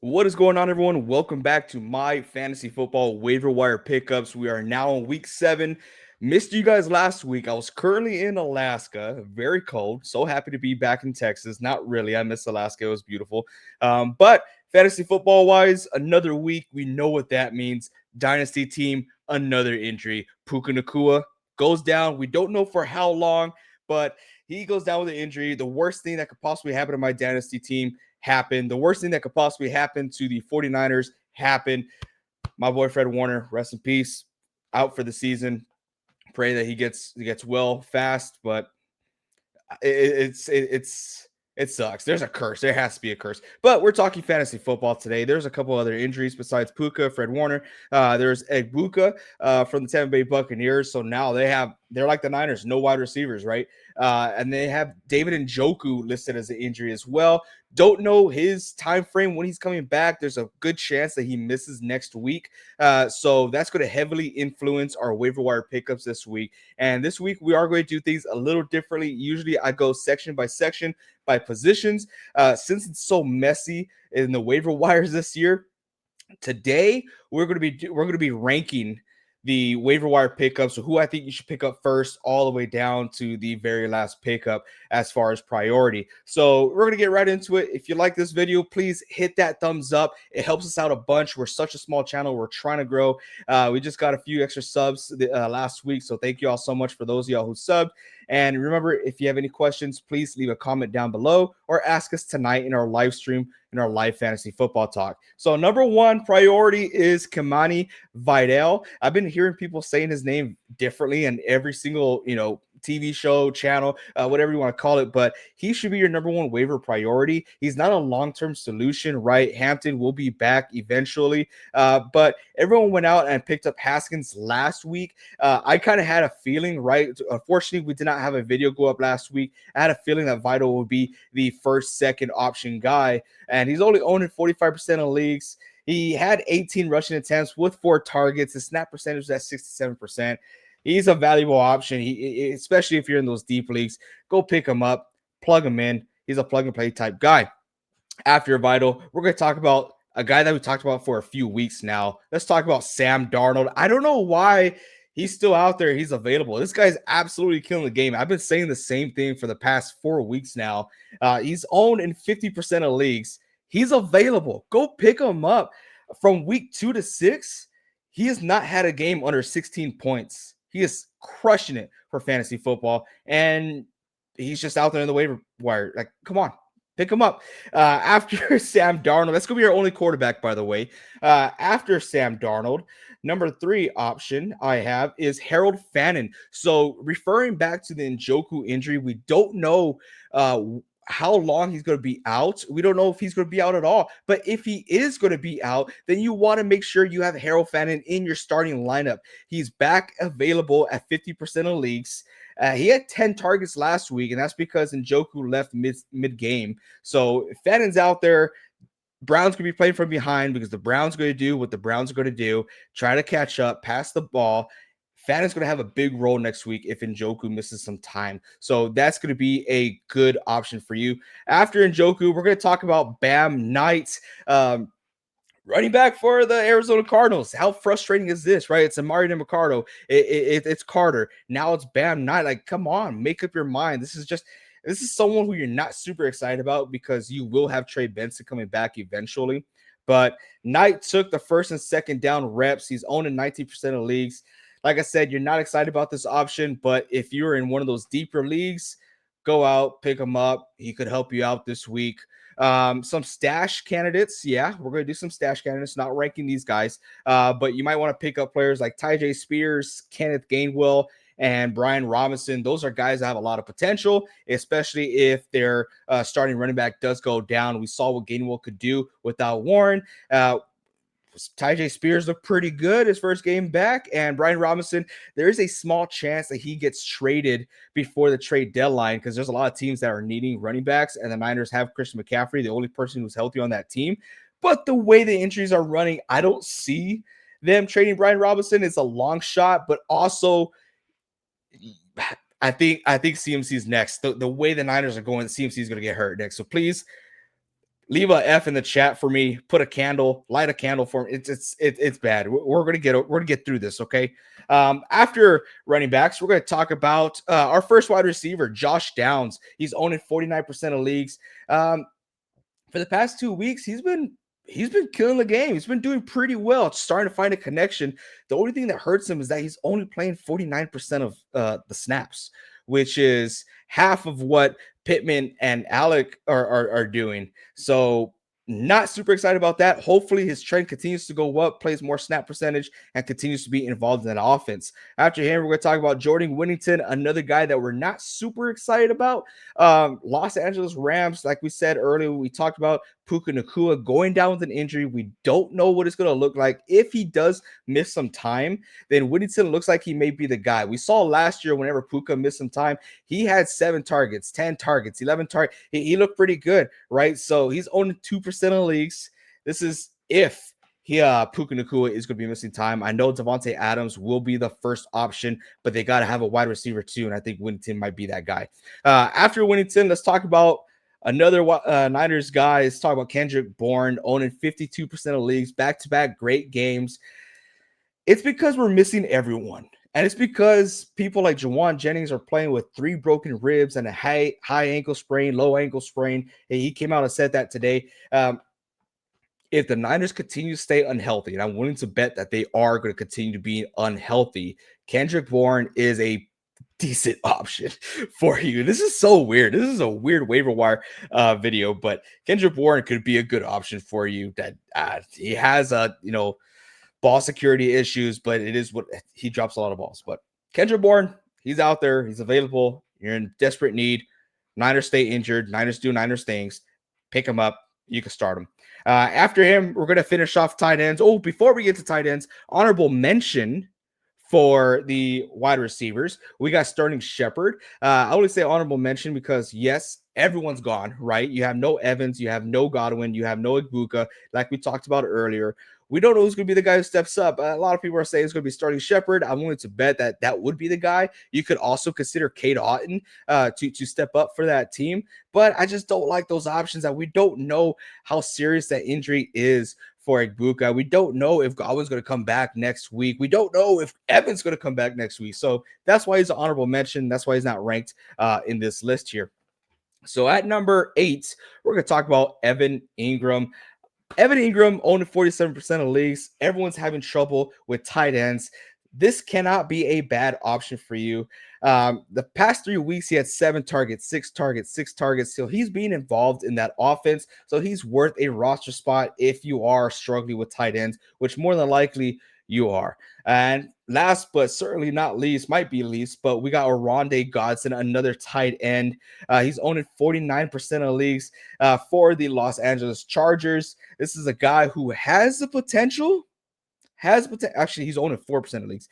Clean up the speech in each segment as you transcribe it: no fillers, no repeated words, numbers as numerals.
What is going on, everyone? Welcome back to my fantasy football waiver wire pickups. We are now in week 7. Missed you guys last week. I was currently in Alaska, very cold. So happy to be back in Texas. Not really. I miss Alaska. It was beautiful. But fantasy football wise, another week. We know what that means. Dynasty team, another injury. Puka Nacua goes down. We don't know for how long, but he goes down with an injury. The worst thing that could possibly happen to my dynasty team happened. The worst thing that could possibly happen to the 49ers happened. My boy Fred Warner, rest in peace, out for the season. Pray that he gets well fast, but it sucks. There's a curse. There has to be a curse. But we're talking fantasy football today. There's a couple other injuries besides Puka, Fred Warner. There's Egbuka from the Tampa Bay Buccaneers. So now they're like the Niners, no wide receivers, right? And they have David Njoku listed as an injury as well. Don't know his time frame when he's coming back. There's a good chance that he misses next week. So that's going to heavily influence our waiver wire pickups this week. And this week we are going to do things a little differently. Usually I go section by section by positions. Since it's so messy in the waiver wires this year, today we're going to be ranking the waiver wire pickups, so who I think you should pick up first, all the way down to the very last pickup as far as priority. So we're going to get right into it. If you like this video, please hit that thumbs up. It helps us out a bunch. We're such a small channel. We're trying to grow. We just got a few extra subs last week, so thank you all so much for those of y'all who subbed. And remember, if you have any questions, please leave a comment down below or ask us tonight in our live stream in our live fantasy football talk. So number one priority is Kimani Vidal. I've been hearing people saying his name differently in every single, TV show, channel, whatever you want to call it, but he should be your number one waiver priority. He's not a long-term solution, right? Hampton will be back eventually, but everyone went out and picked up Haskins last week. I kind of had a feeling, right? Unfortunately, we did not have a video go up last week. I had a feeling that Vidal would be the first, second option guy, and he's only owned in 45% of leagues. He had 18 rushing attempts with 4 targets. The snap percentage was at 67%. He's a valuable option. Especially if you're in those deep leagues, go pick him up, plug him in. He's a plug and play type guy. After Vital, we're going to talk about a guy that we talked about for a few weeks now. Let's talk about Sam Darnold. I don't know why he's still out there. He's available. This guy's absolutely killing the game. I've been saying the same thing for the past 4 weeks now. He's owned in 50% of leagues. He's available. Go pick him up. From week 2 to 6, he has not had a game under 16 points. He is crushing it for fantasy football, and he's just out there in the waiver wire. Like, come on, pick him up. After Sam Darnold, that's going to be our only quarterback, by the way. After Sam Darnold, number 3 option I have is Harold Fannin. So referring back to the Njoku injury, we don't know how long he's going to be out. We don't know if he's going to be out at all. But if he is going to be out, then you want to make sure you have Harold Fannin in your starting lineup. He's back available at 50% of leagues. He had 10 targets last week, and that's because Njoku left mid-game. So if Fannin's out there, Browns could be playing from behind because the Browns are going to do what the Browns are going to do, try to catch up, pass the ball. Fannin's going to have a big role next week if Njoku misses some time. So that's going to be a good option for you. After Njoku, we're going to talk about Bam Knight. Running back for the Arizona Cardinals. How frustrating is this, right? It's Amari DeMarcado. It's Carter. Now it's Bam Knight. Like, come on, make up your mind. This is someone who you're not super excited about because you will have Trey Benson coming back eventually. But Knight took the first and second down reps. He's owned in 19% of leagues. Like I said, you're not excited about this option, but if you're in one of those deeper leagues, go out, pick him up. He could help you out this week. Some stash candidates. Yeah, we're going to do some stash candidates, not ranking these guys. But you might want to pick up players like Tyjae Spears, Kenneth Gainwell, and Brian Robinson. Those are guys that have a lot of potential, especially if their starting running back does go down. We saw what Gainwell could do without Warren. Tyjae Spears looked pretty good his first game back, and Brian Robinson, there is a small chance that he gets traded before the trade deadline because there's a lot of teams that are needing running backs, and the Niners have Christian McCaffrey, the only person who's healthy on that team. But the way the injuries are running, I don't see them trading Brian Robinson. It's a long shot, but also I think CMC is next. The way the Niners are going, CMC is going to get hurt next. So please, leave a F in the chat for me. Put a candle, light a candle for me. It's bad. We're gonna get through this, okay? After running backs, we're gonna talk about our first wide receiver, Josh Downs. He's owning 49% of leagues. For the past 2 weeks, he's been killing the game. He's been doing pretty well. It's starting to find a connection. The only thing that hurts him is that he's only playing 49% of the snaps, which is half of what Pittman and Alec are doing. So not super excited about that. Hopefully his trend continues to go up, plays more snap percentage, and continues to be involved in that offense. After him, we're going to talk about Jordan Whittington, another guy that we're not super excited about. Los Angeles Rams, like we said earlier, we talked about Puka Nacua going down with an injury. We don't know what it's going to look like. If he does miss some time, then Whittington looks like he may be the guy. We saw last year whenever Puka missed some time, he had 7 targets, 10 targets, 11 targets. He looked pretty good, right? So he's owning 2% of leagues. This is if Puka Nacua is going to be missing time. I know Devontae Adams will be the first option, but they got to have a wide receiver too, and I think Whittington might be that guy. After Whittington, let's talk about another Niners guy. Let's talk about Kendrick Bourne owning 52% of leagues, back-to-back great games. It's because we're missing everyone. And it's because people like Jawan Jennings are playing with 3 broken ribs and a high ankle sprain, low ankle sprain. He came out and said that today. If the Niners continue to stay unhealthy, and I'm willing to bet that they are going to continue to be unhealthy, Kendrick Bourne is a decent option for you. This is so weird. This is a weird waiver wire video, but Kendrick Bourne could be a good option for you. That he has ball security issues, but it is what he drops a lot of balls. But Kendrick Bourne, he's out there, he's available. You're in desperate need. Niners stay injured. Niners do Niners things. Pick him up. You can start him. After him, we're going to finish off tight ends. Oh, before we get to tight ends, honorable mention for the wide receivers. We got Sterling Shepard. I only say honorable mention because, yes, everyone's gone, right? You have no Evans, you have no Godwin, you have no Ibuka, like we talked about earlier. We don't know who's going to be the guy who steps up. A lot of people are saying it's going to be Sterling Shepard. I'm willing to bet that would be the guy. You could also consider Cade Otton to step up for that team. But I just don't like those options that we don't know how serious that injury is for Ibuka. We don't know if Godwin's going to come back next week. We don't know if Evans is going to come back next week. So that's why he's an honorable mention. That's why he's not ranked in this list here. So at number 8, we're going to talk about Evan Ingram. Evan Ingram owning 47% of leagues. Everyone's having trouble with tight ends. This cannot be a bad option for you. The past 3 weeks, he had 7 targets, 6 targets, 6 targets. So he's being involved in that offense. So he's worth a roster spot if you are struggling with tight ends, which more than likely you are. And last but certainly not least, might be least, but we got Oronde Godson, another tight end. He's owning 49% of leagues for the Los Angeles Chargers. This is a guy who has the potential. Actually, he's owning 4% of leagues.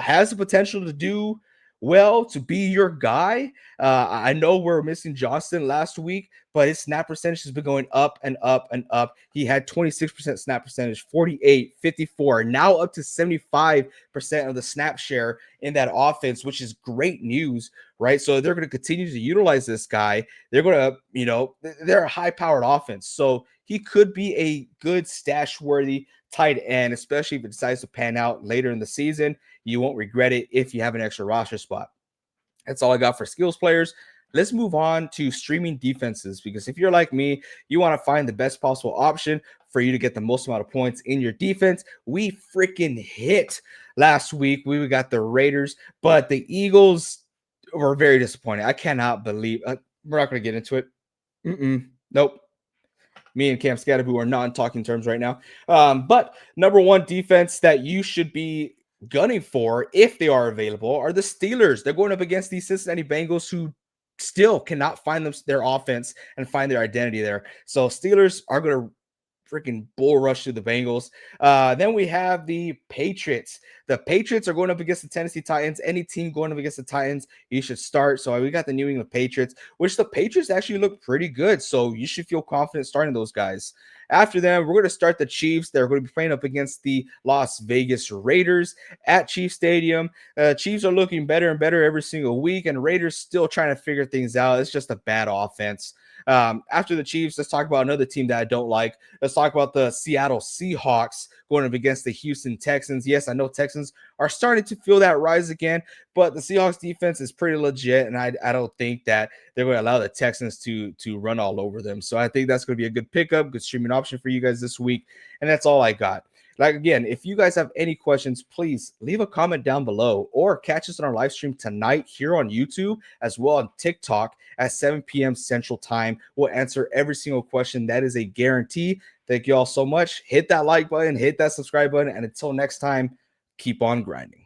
Has the potential to do well, to be your guy. I know we're missing Johnston last week, but his snap percentage has been going up and up and up. He had 26% snap percentage, 48, 54, now up to 75% of the snap share in that offense, which is great news, right? So they're going to continue to utilize this guy. They're going to, they're a high-powered offense. So he could be a good stash-worthy tight end, especially if it decides to pan out later in the season. You won't regret it if you have an extra roster spot. That's all I got for skills players. Let's move on to streaming defenses, because if you're like me, you want to find the best possible option for you to get the most amount of points in your defense. We freaking hit last week. We got the Raiders, but the Eagles were very disappointing. I cannot believe we're not going to get into it. Nope. Me and Cam Scadaboo are not in talking terms right now. But number one defense that you should be gunning for, if they are available, are the Steelers. They're going up against the Cincinnati Bengals, who still cannot find their offense and find their identity there. So Steelers are going to freaking bull rush to the Bengals. Then we have the Patriots. The Patriots are going up against the Tennessee Titans. Any team going up against the Titans, you should start. So we got the New England Patriots, which the Patriots actually look pretty good. So you should feel confident starting those guys. After them, we're going to start the Chiefs. They're going to be playing up against the Las Vegas Raiders at Chiefs Stadium. Chiefs are looking better and better every single week, and Raiders still trying to figure things out. It's just a bad offense. After the Chiefs, let's talk about another team that I don't like. Let's talk about the Seattle Seahawks going up against the Houston Texans. Yes, I know Texans are starting to feel that rise again, but the Seahawks defense is pretty legit, and I don't think that they're going to allow the Texans to run all over them. So I think that's going to be a good pickup, good streaming option for you guys this week. And that's all I got. Like, again, if you guys have any questions, please leave a comment down below or catch us on our live stream tonight here on YouTube as well on TikTok at 7 p.m. Central Time. We'll answer every single question. That is a guarantee. Thank you all so much. Hit that like button, hit that subscribe button, and until next time, keep on grinding.